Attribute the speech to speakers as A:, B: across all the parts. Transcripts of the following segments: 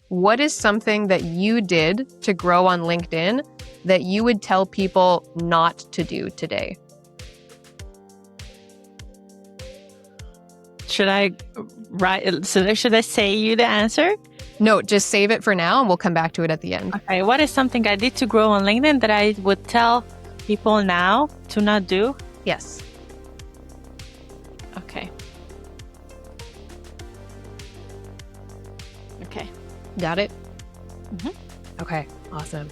A: what is something that you did to grow on LinkedIn that you would tell people not to do today?
B: Should I say you the answer?
A: No, just save it for now and we'll come back to it at the end.
B: Okay, what is something I did to grow on LinkedIn that I would tell people now to not do?
A: Yes.
B: Okay.
A: Got it?
B: Mm-hmm.
A: Okay, awesome.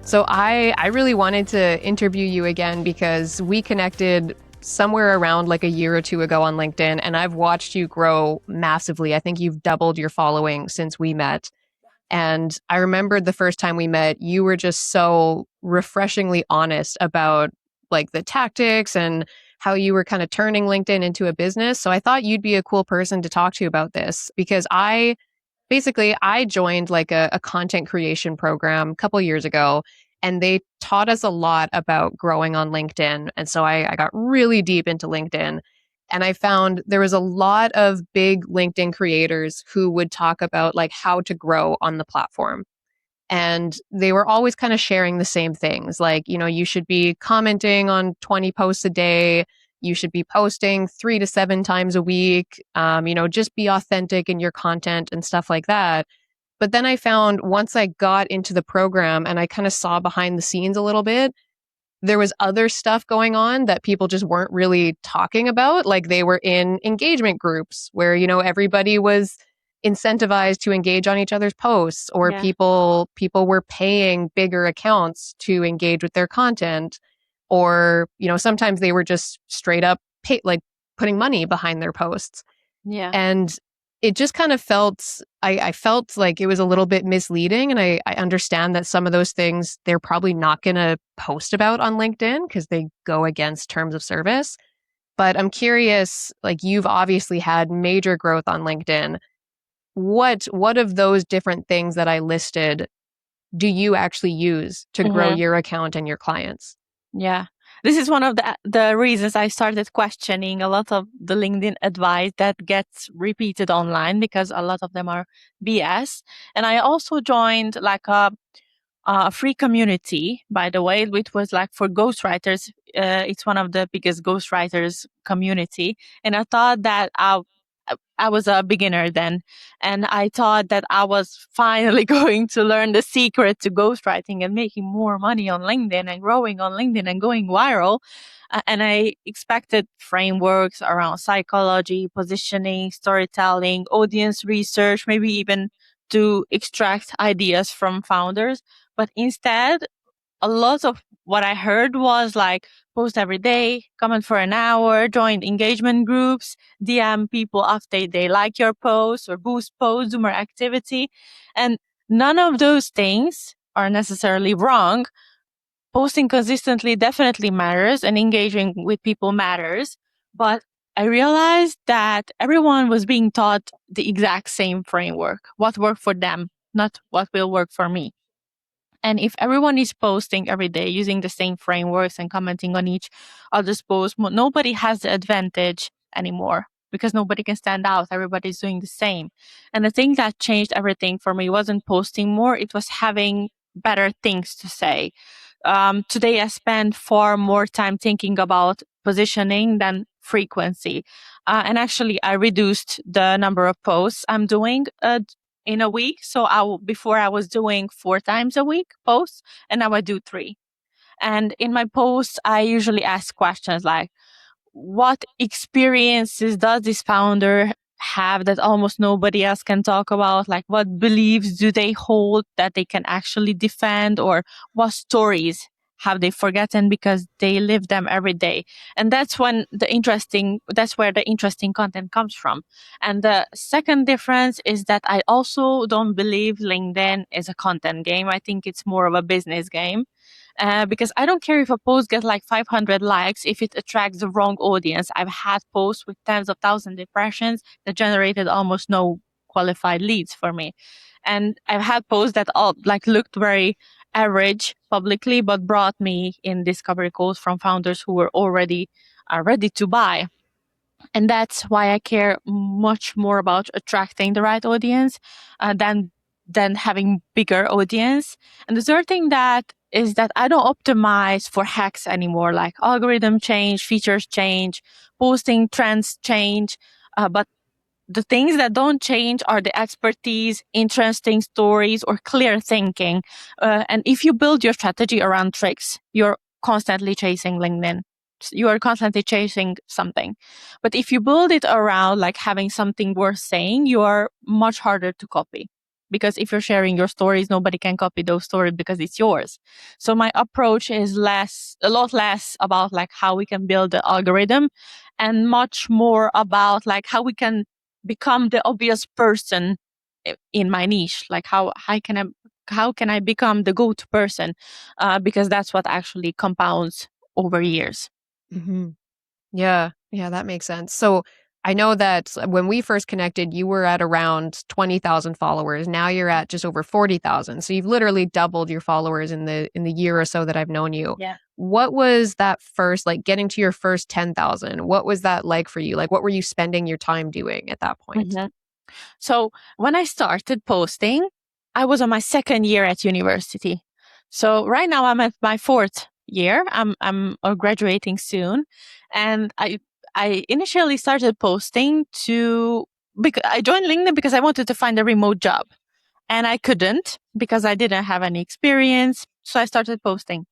A: So I really wanted to interview you again because we connected somewhere around like a year or two ago on LinkedIn, and I've watched you grow massively. I think you've doubled your following since we met. And I remembered the first time we met, you were just so refreshingly honest about like the tactics and how you were kind of turning LinkedIn into a business. So I thought you'd be a cool person to talk to about this because I joined like a content creation program a couple years ago, and they taught us a lot about growing on LinkedIn. And so I got really deep into LinkedIn. And I found there was a lot of big LinkedIn creators who would talk about like how to grow on the platform. And they were always kind of sharing the same things. Like, you should be commenting on 20 posts a day. You should be posting 3 to 7 times a week. Just be authentic in your content and stuff like that. But then I found once I got into the program and I kind of saw behind the scenes a little bit, there was other stuff going on that people just weren't really talking about. Like they were in engagement groups where, everybody was incentivized to engage on each other's posts, or people were paying bigger accounts to engage with their content, or, sometimes they were just straight up putting money behind their posts.
B: Yeah.
A: And it just kind of I felt like it was a little bit misleading. And I understand that some of those things they're probably not going to post about on LinkedIn because they go against terms of service. But I'm curious, like you've obviously had major growth on LinkedIn. What of those different things that I listed do you actually use to grow your account and your clients?
B: Yeah. This is one of the reasons I started questioning a lot of the LinkedIn advice that gets repeated online because a lot of them are BS. And I also joined like a free community, by the way, which was like for ghostwriters. It's one of the biggest ghostwriters community. And I thought that I was a beginner then, and I thought that I was finally going to learn the secret to ghostwriting and making more money on LinkedIn and growing on LinkedIn and going viral. And I expected frameworks around psychology, positioning, storytelling, audience research, maybe even to extract ideas from founders. But instead, a lot of what I heard was like post every day, comment for an hour, join engagement groups, DM people after they like your post, or boost posts, do more activity. And none of those things are necessarily wrong. Posting consistently definitely matters and engaging with people matters. But I realized that everyone was being taught the exact same framework, what worked for them, not what will work for me. And if everyone is posting every day using the same frameworks and commenting on each other's post, nobody has the advantage anymore because nobody can stand out. Everybody's doing the same. And the thing that changed everything for me wasn't posting more. It was having better things to say. Today, I spend far more time thinking about positioning than frequency. And actually, I reduced the number of posts I'm doing in a week. So before I was doing 4 times a week posts, and now I do 3. And in my posts, I usually ask questions like, what experiences does this founder have that almost nobody else can talk about? Like, what beliefs do they hold that they can actually defend? Or what stories have they forgotten because they live them every day? And that's where the interesting content comes from. And the second difference is that I also don't believe LinkedIn is a content game. I think it's more of a business game. Because I don't care if a post gets like 500 likes if it attracts the wrong audience. I've had posts with tens of thousands of impressions that generated almost no qualified leads for me. And I've had posts that all like looked very average publicly, but brought me in discovery calls from founders who were already ready to buy. And that's why I care much more about attracting the right audience than having bigger audience. And the third thing that is that I don't optimize for hacks anymore, like algorithm change, features change, posting trends change. But the things that don't change are the expertise, interesting stories, or clear thinking. And if you build your strategy around tricks, you're constantly chasing LinkedIn. You are constantly chasing something. But if you build it around like having something worth saying, you are much harder to copy. Because if you're sharing your stories, nobody can copy those stories because it's yours. So my approach is a lot less about like how we can build the algorithm and much more about like how we can become the obvious person in my niche. Like how can I become the go-to person? Because that's what actually compounds over years.
A: Hmm. Yeah, yeah, that makes sense. So I know that when we first connected, you were at around 20,000 followers. Now you're at just over 40,000. So you've literally doubled your followers in the year or so that I've known you.
B: Yeah.
A: What was that first, like getting to your first 10,000? What was that like for you? Like, what were you spending your time doing at that point?
B: Mhm. So when I started posting, I was on my second year at university. So right now I'm at my fourth year. I'm graduating soon, and I initially started posting because I joined LinkedIn because I wanted to find a remote job, and I couldn't because I didn't have any experience. So I started posting.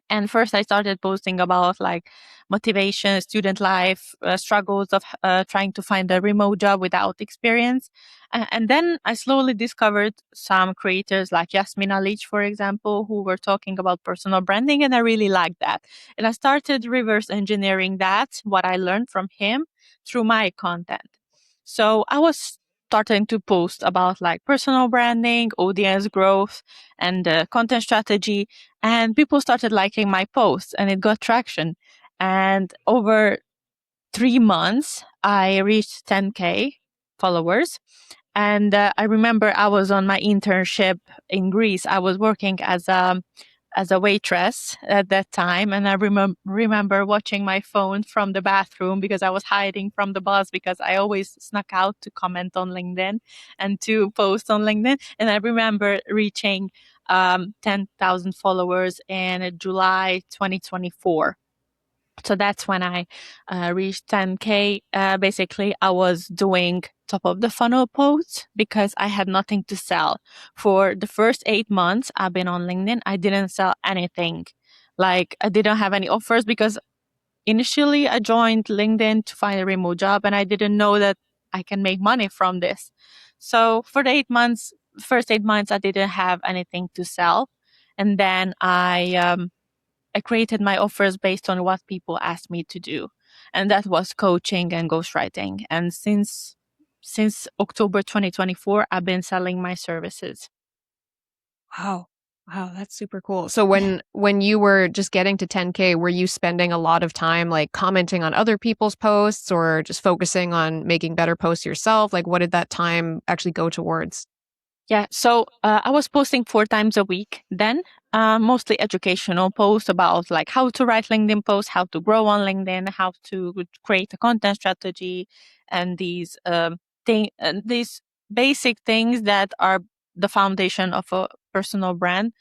B: And first, I started posting about like motivation, student life, struggles of trying to find a remote job without experience. And then I slowly discovered some creators like Yasmin Alich, for example, who were talking about personal branding. And I really liked that. And I started reverse engineering that, what I learned from him, through my content. So I was starting to post about like personal branding, audience growth, and content strategy, and people started liking my posts and it got traction. And over 3 months, I reached 10K followers. And I remember I was on my internship in Greece. I was working as a waitress at that time, and I remember watching my phone from the bathroom because I was hiding from the boss because I always snuck out to comment on LinkedIn and to post on LinkedIn. And I remember reaching 10,000 followers in July 2024. So that's when I reached 10K. Basically, I was doing top of the funnel posts because I had nothing to sell. For the first 8 months I've been on LinkedIn, I didn't sell anything. Like I didn't have any offers because initially I joined LinkedIn to find a remote job and I didn't know that I can make money from this. So for the 8 months, first 8 months, I didn't have anything to sell. And then I created my offers based on what people asked me to do. And that was coaching and ghostwriting. And since October 2024, I've been selling my services.
A: Wow. Wow, that's super cool. So when you were just getting to 10K, were you spending a lot of time like commenting on other people's posts or just focusing on making better posts yourself? Like what did that time actually go towards?
B: Yeah, so I was posting 4 times a week then, mostly educational posts about like how to write LinkedIn posts, how to grow on LinkedIn, how to create a content strategy, and these basic things that are the foundation of a personal brand.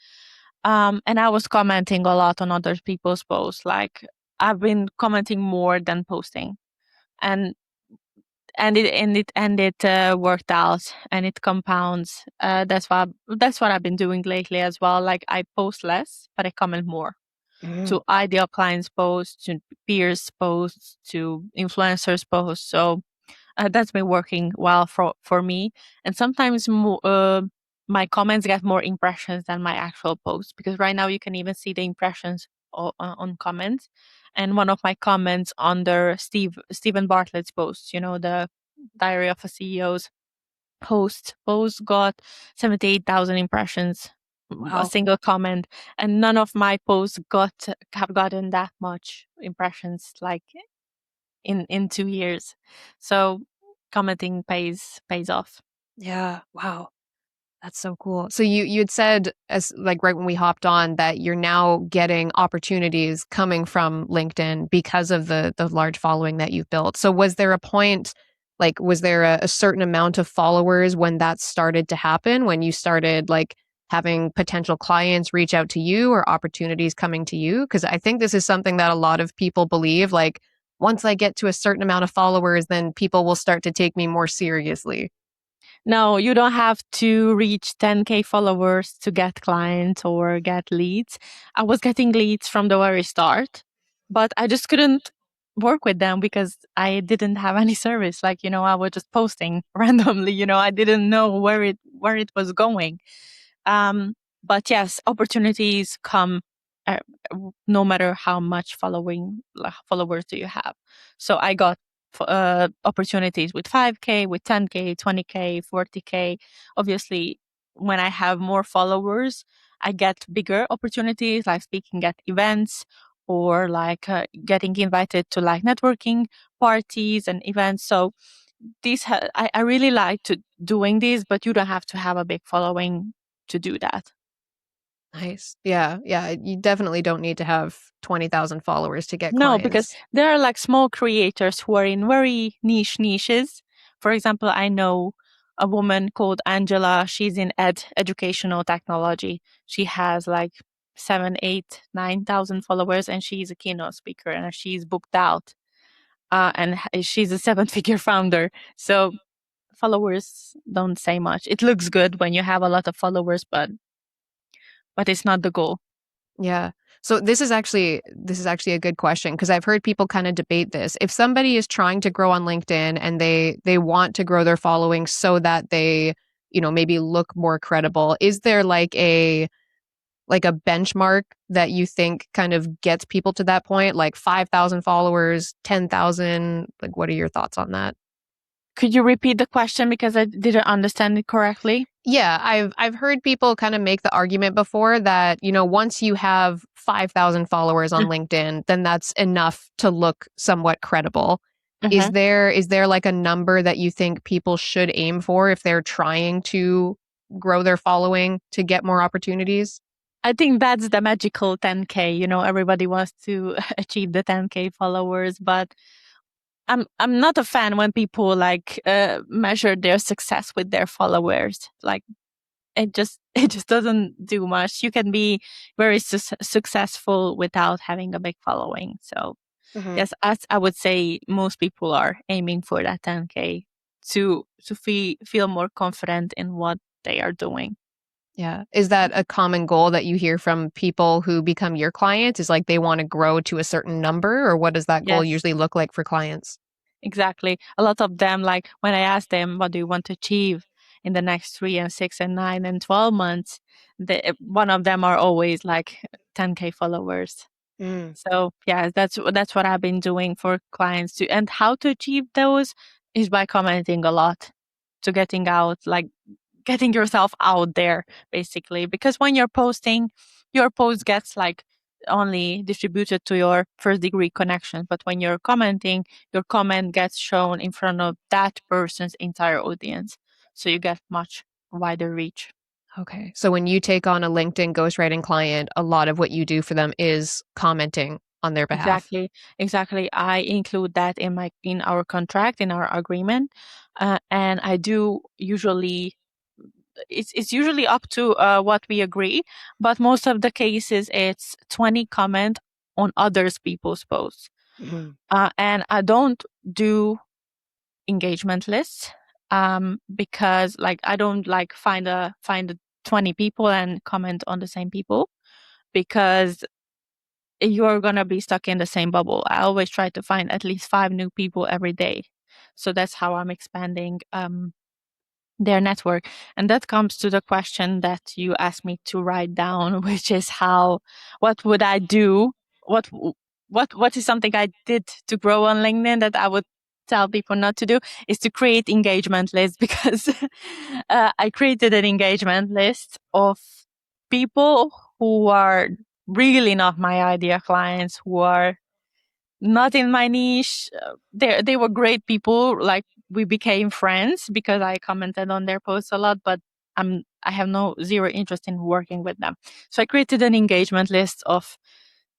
B: And I was commenting a lot on other people's posts. Like I've been commenting more than posting, and it worked out and it compounds. That's what I've been doing lately as well. Like I post less, but I comment more
A: Mm.
B: to ideal clients posts, to peers posts, to influencers posts. So that's been working well for me. And sometimes my comments get more impressions than my actual posts because right now you can even see the impressions on comments. And one of my comments under Steven Bartlett's post, the Diary of a CEO's post got 78,000 impressions, a
A: Wow.
B: single comment, and none of my posts have gotten that much impressions like in 2 years. So commenting pays off.
A: Yeah. Wow. That's so cool. So you had said, as like right when we hopped on, that you're now getting opportunities coming from LinkedIn because of the large following that you've built. So was there a point, like was there a certain amount of followers when that started to happen, when you started like having potential clients reach out to you or opportunities coming to you? Because I think this is something that a lot of people believe, like once I get to a certain amount of followers, then people will start to take me more seriously.
B: No, you don't have to reach 10K followers to get clients or get leads. I was getting leads from the very start, but I just couldn't work with them because I didn't have any service. Like, I was just posting randomly, I didn't know where it was going. Um, but yes, opportunities come uh, no matter how much followers do you have. So I got opportunities with 5K, with 10K, 20K, 40K. Obviously, when I have more followers, I get bigger opportunities like speaking at events or like getting invited to like networking parties and events. So I really like to doing this, but you don't have to have a big following to do that.
A: Nice. Yeah. Yeah. You definitely don't need to have 20,000 followers to get
B: No, because
A: clients.
B: there are like small creators who are in very niches. For example, I know a woman called Angela. She's in educational technology. She has like 7, 8, 9,000 followers, and she's a keynote speaker and she's booked out. She's a seven-figure founder. So followers don't say much. It looks good when you have a lot of followers, but it's not the goal.
A: Yeah. So this is actually a good question because I've heard people kind of debate this. If somebody is trying to grow on LinkedIn and they want to grow their following so that they, maybe look more credible, is there like a benchmark that you think kind of gets people to that point, like 5,000 followers, 10,000? Like what are your thoughts on that?
B: Could you repeat the question because I didn't understand it correctly?
A: Yeah, I've heard people kind of make the argument before that, once you have 5,000 followers on LinkedIn, then that's enough to look somewhat credible. Is
B: Mm-hmm.
A: there like a number that you think people should aim for if they're trying to grow their following to get more opportunities?
B: I think that's the magical 10K. Everybody wants to achieve the 10K followers, but I'm not a fan when people like measure their success with their followers. Like it just doesn't do much. You can be very successful without having a big following. So
A: Hmm.
B: yes, as I would say, most people are aiming for that 10K to feel more confident in what they are doing.
A: Yeah. Is that a common goal that you hear from people who become your clients? Is like they want to grow to a certain number, or what does that goal
B: Yes.
A: usually look like for clients?
B: Exactly. A lot of them, like when I ask them, what do you want to achieve in the next 3 and 6 and 9 and 12 months? One of them are always like 10K followers.
A: Mm.
B: So yeah, that's what I've been doing for clients too. And how to achieve those is by commenting a lot, to getting out, like getting yourself out there basically. Because when you're posting, your post gets like only distributed to your first degree connections. But when you're commenting, your comment gets shown in front of that person's entire audience. So you get much wider reach.
A: Okay. So when you take on a LinkedIn ghostwriting client, a lot of what you do for them is commenting on their behalf.
B: Exactly, exactly. I include that in our contract, in our agreement, and I do usually. It's usually up to what we agree, but most of the cases it's 20 comment on others people's posts,
A: Mhm.
B: and I don't do engagement lists because like I don't like find 20 people and comment on the same people because you're going to be stuck in the same bubble. I always try to find at least 5 new people every day. So that's how I'm expanding their network. And that comes to the question that you asked me to write down, which is what would I do? What, what is something I did to grow on LinkedIn that I would tell people not to do is to create engagement lists because I created an engagement list of people who are really not my ideal clients, who are not in my niche. They were great people. Like we became friends because I commented on their posts a lot, but I'm I have zero interest in working with them. So I created an engagement list of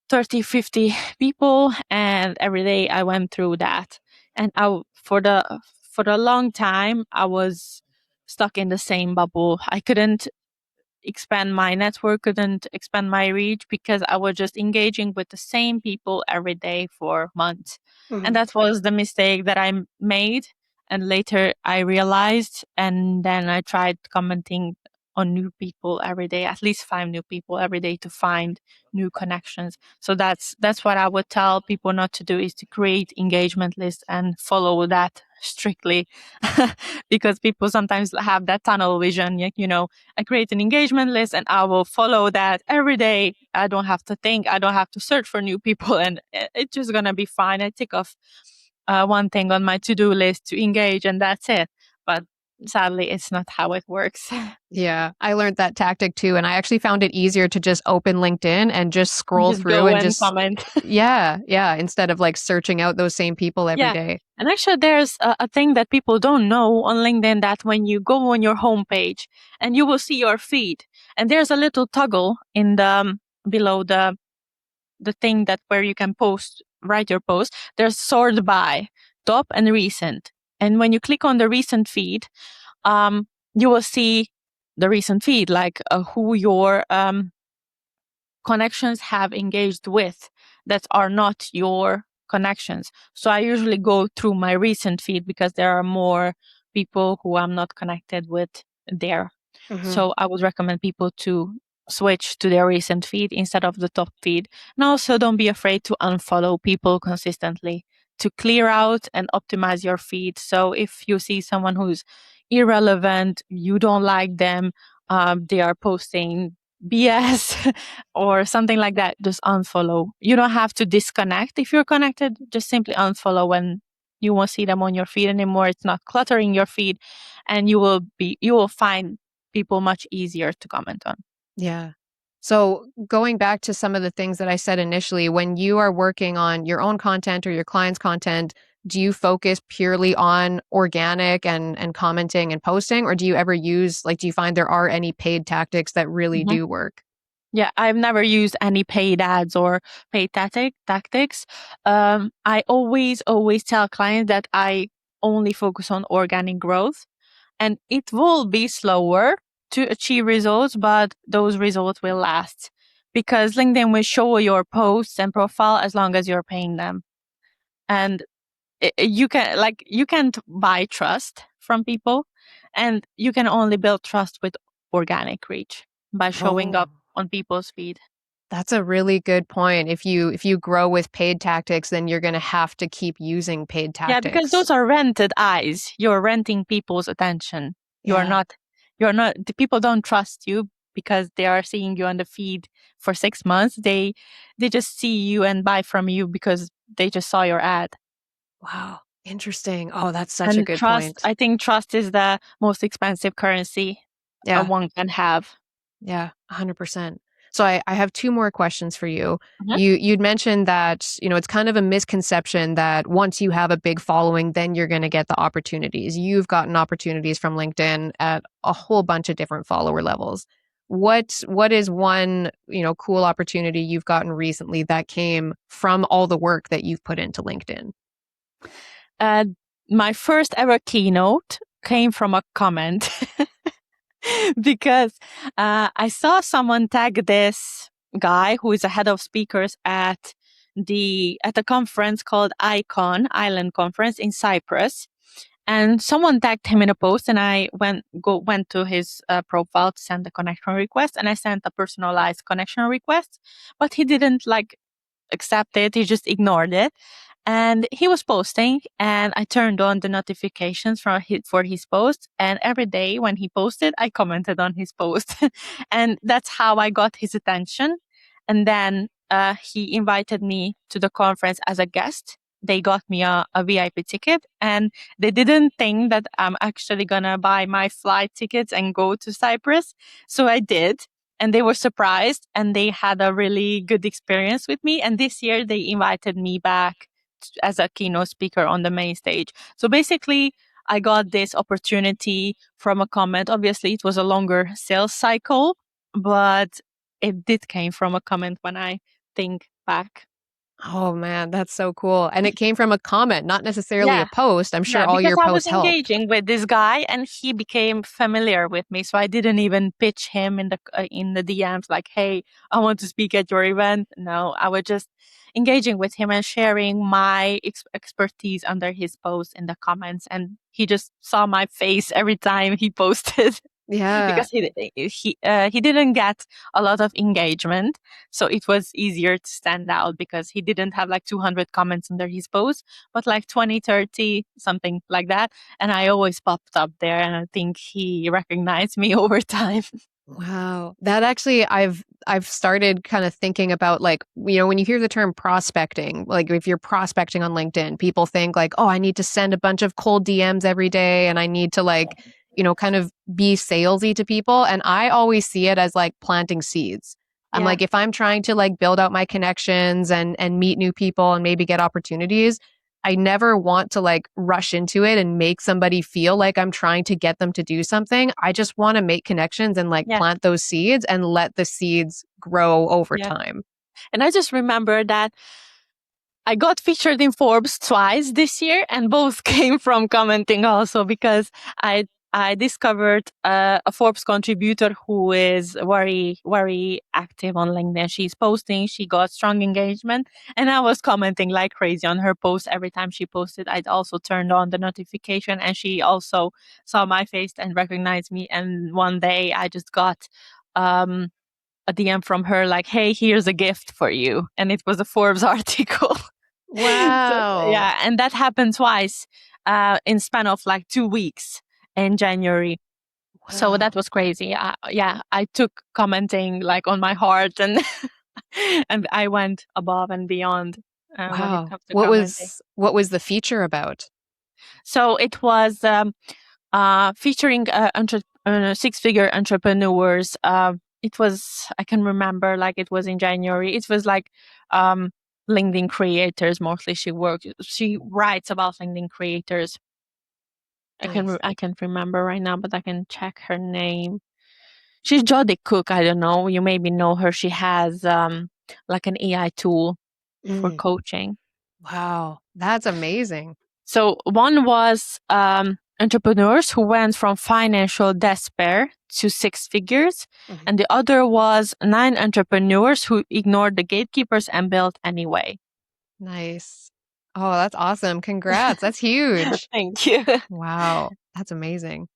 B: 30, 50 people, and every day I went through that. And for a long time, I was stuck in the same bubble. I couldn't expand my network, couldn't expand my reach because I was just engaging with the same people every day for months.
A: Mm-hmm.
B: And that was the mistake that I made. And later I realized, and then I tried commenting on new people every day, at least 5 new people every day to find new connections. So that's what I would tell people not to do, is to create engagement lists and follow that strictly because people sometimes have that tunnel vision. I create an engagement list and I will follow that every day. I don't have to think, I don't have to search for new people, and it's just gonna be fine. I tick off one thing on my to-do list to engage, and that's it. But sadly, it's not how it works.
A: Yeah, I learned that tactic too. And I actually found it easier to just open LinkedIn and just scroll
B: Just
A: through
B: go
A: and
B: and
A: just,
B: comment.
A: yeah, instead of like searching out those same people every
B: Yeah.
A: day.
B: And actually, there's a thing that people don't know on LinkedIn, that when you go on your homepage and you will see your feed, and there's a little toggle in the below the thing that where you can write your post. There's sort by top and recent. And when you click on the recent feed, you will see the recent feed, like who your connections have engaged with that are not your connections. So I usually go through my recent feed because there are more people who I'm not connected with there.
A: Mm-hmm.
B: So I would recommend people to switch to their recent feed instead of the top feed. And also don't be afraid to unfollow people consistently, to clear out and optimize your feed. So if you see someone who's irrelevant, you don't like them, they are posting BS or something like that, just unfollow. You don't have to disconnect if you're connected, just simply unfollow when you won't see them on your feed anymore. It's not cluttering your feed, and you will find people much easier to comment on.
A: Yeah. So going back to some of the things that I said initially, when you are working on your own content or your clients' content, do you focus purely on organic and commenting and posting, or do you ever use, like, do you find there are any paid tactics that really do work?
B: Yeah, I've never used any paid ads or paid tactics. I always tell clients that I only focus on organic growth, and it will be slower to achieve results, but those results will last because LinkedIn will show your posts and profile as long as you're paying them. And you can't buy trust from people, and you can only build trust with organic reach by showing up on people's feed.
A: That's a really good point. If you grow with paid tactics, then you're going to have to keep using paid
B: Yeah, because
A: tactics.
B: those are rented eyes. You're renting people's attention.
A: Yeah.
B: You're not, the people don't trust you because they are seeing you on the feed for 6 months. They just see you and buy from you because they just saw your ad.
A: Wow. Interesting. Oh, that's such a
B: And
A: good
B: trust,
A: point.
B: I think trust is the most expensive currency
A: Yeah.
B: one can have.
A: Yeah, 100%. So I have two more questions for you.
B: Mhm.
A: You'd mentioned that, it's kind of a misconception that once you have a big following, then you're going to get the opportunities. You've gotten opportunities from LinkedIn at a whole bunch of different follower levels. What is one, cool opportunity you've gotten recently that came from all the work that you've put into LinkedIn?
B: My first ever keynote came from a comment because I saw someone tag this guy who is a head of speakers at a conference called Icon Island Conference in Cyprus. And someone tagged him in a post, and I went to his profile to send a connection request, and I sent a personalized connection request, but he didn't accept it. He just ignored it. And he was posting, and I turned on the notifications for his post. And every day when he posted, I commented on his post. And that's how I got his attention. And then he invited me to the conference as a guest. They got me a VIP ticket, and they didn't think that I'm actually going to buy my flight tickets and go to Cyprus. So I did. And they were surprised, and they had a really good experience with me. And this year they invited me back as a keynote speaker on the main stage. So basically, I got this opportunity from a comment. Obviously, it was a longer sales cycle, but it did came from a comment when I think back.
A: Oh man, that's so cool. And it came from a comment, not necessarily a
B: Yeah.
A: post. I'm
B: Yeah,
A: sure all
B: because
A: your
B: I was
A: posts helped.
B: engaging with this guy and he became familiar with me. So I didn't even pitch him in the DMs like, "Hey, I want to speak at your event." No, I was just engaging with him and sharing my expertise under his post in the comments, and he just saw my face every time he posted.
A: Yeah.
B: Because he didn't get a lot of engagement, so it was easier to stand out because he didn't have like 200 comments under his post, but like 20, 30, something like that, and I always popped up there, and I think he recognized me over time.
A: Wow. That actually I've started kind of thinking about like, when you hear the term prospecting, like if you're prospecting on LinkedIn, people think like, "Oh, I need to send a bunch of cold DMs every day and I need to like, kind of be salesy to people." And I always see it as like planting seeds. I'm
B: Yeah,
A: like, if I'm trying to like build out my connections and meet new people and maybe get opportunities, I never want to like rush into it and make somebody feel like I'm trying to get them to do something. I just want to make connections and like
B: yeah,
A: plant those seeds and let the seeds grow over
B: yeah.
A: time.
B: And I just remember that I got featured in Forbes twice this year, and both came from commenting also because I I discovered a Forbes contributor who is very active on LinkedIn. She's posting, she got strong engagement, and I was commenting like crazy on her post every time she posted. I'd also turned on the notification, and she also saw my face and recognized me. And one day I just got um, a DM from her like, "Hey, here's a gift for you," and it was a Forbes article. So,
A: Wow.
B: yeah, and that happened twice in span of like 2 weeks in January. So that
A: Wow.
B: was crazy. Yeah, I took commenting like on my heart, and and I went above and beyond when it
A: Wow.
B: comes to
A: What
B: commenting.
A: was what was the feature about?
B: So it was featuring six-figure entrepreneurs. It was, I can remember, like it was in January. It was like um, LinkedIn creators mostly. She writes about LinkedIn creators.
A: Nice.
B: I can't remember right now, but I can check her name. She's Jodie Cook. I don't know. You maybe know her. She has like an AI tool for
A: Mm.
B: coaching.
A: Wow. That's amazing.
B: So one was entrepreneurs who went from financial despair to six figures,
A: Mhm.
B: and the other was 9 entrepreneurs who ignored the gatekeepers and built anyway.
A: Nice. Oh, that's awesome. Congrats. That's huge.
B: Thank you.
A: Wow. That's amazing.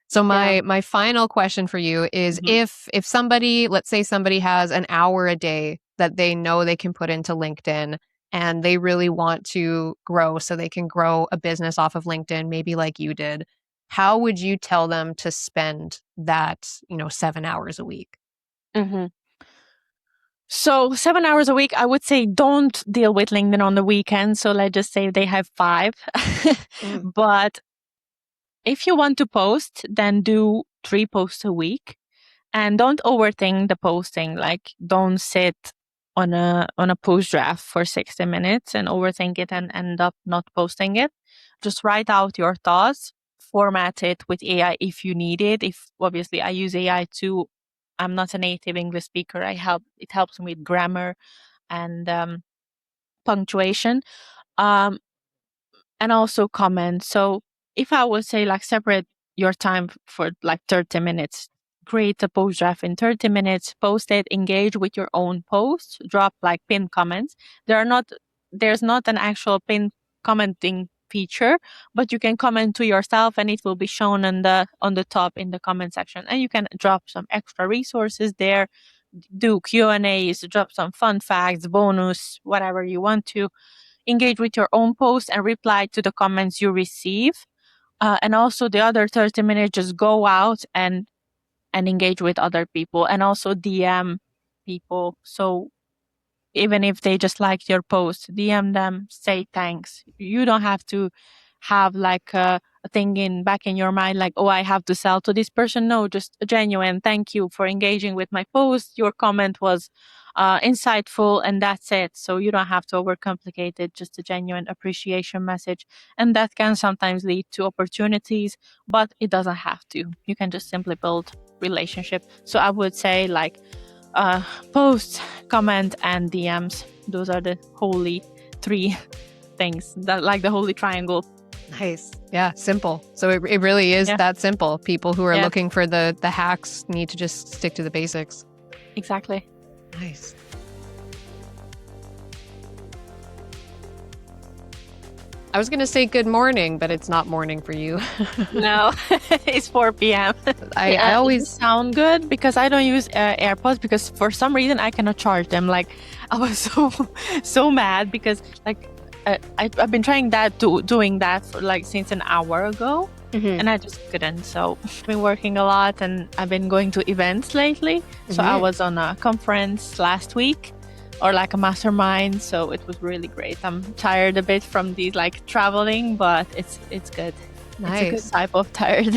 A: So
B: Yeah.
A: my final question for you is
B: Mhm.
A: if somebody, let's say somebody has an hour a day that they know they can put into LinkedIn and they really want to grow so they can grow a business off of LinkedIn, maybe like you did, how would you tell them to spend that, 7 hours a week?
B: Mhm. So 7 hours a week, I would say don't deal with LinkedIn on the weekend. So let's just say they have five.
A: Mm,
B: But if you want to post, then do 3 posts a week. And don't overthink the posting. Like don't sit on a post draft for 60 minutes and overthink it and end up not posting it. Just write out your thoughts, format it with AI if you need it. If obviously I use AI too. I'm not a native English speaker. It helps me with grammar and punctuation. Um, and also comment. So if I would say like separate your time for like 30 minutes, create a post draft in 30 minutes, post it, engage with your own post, drop like pinned comments. There's not an actual pinned commenting feature, but you can comment to yourself and it will be shown on the top in the comment section. And you can drop some extra resources there, do Q&As, drop some fun facts, bonus, whatever you want to, engage with your own post and reply to the comments you receive. And also the other 30 minutes, just go out and engage with other people and also DM people. So even if they just like your post, DM them, say thanks. You don't have to have like a thing in back in your mind like, oh, I have to sell to this person. No, just a genuine thank you for engaging with my post. Your comment was insightful, and that's it. So you don't have to overcomplicate it, just a genuine appreciation message. And that can sometimes lead to opportunities, but it doesn't have to. You can just simply build relationship. So I would say like post, comment, and DMs. Those are the holy three things, that like the holy triangle.
A: Nice. Yeah, simple. So it really is that simple. People who are looking for the hacks need to just stick to the basics.
B: Exactly.
A: Nice. I was going to say good morning, but it's not morning for you.
B: No, it's 4 p.m.
A: I always
B: sound good because I don't use AirPods, because for some reason I cannot charge them. Like I was so mad because like I've been trying doing that for like since an hour ago, and I just couldn't. So I've been working a lot, and I've been going to events lately. So I was on a conference last week, or like a mastermind. So it was really great. I'm tired a bit from these like traveling, but it's good.
A: Nice.
B: It's a good type of tired.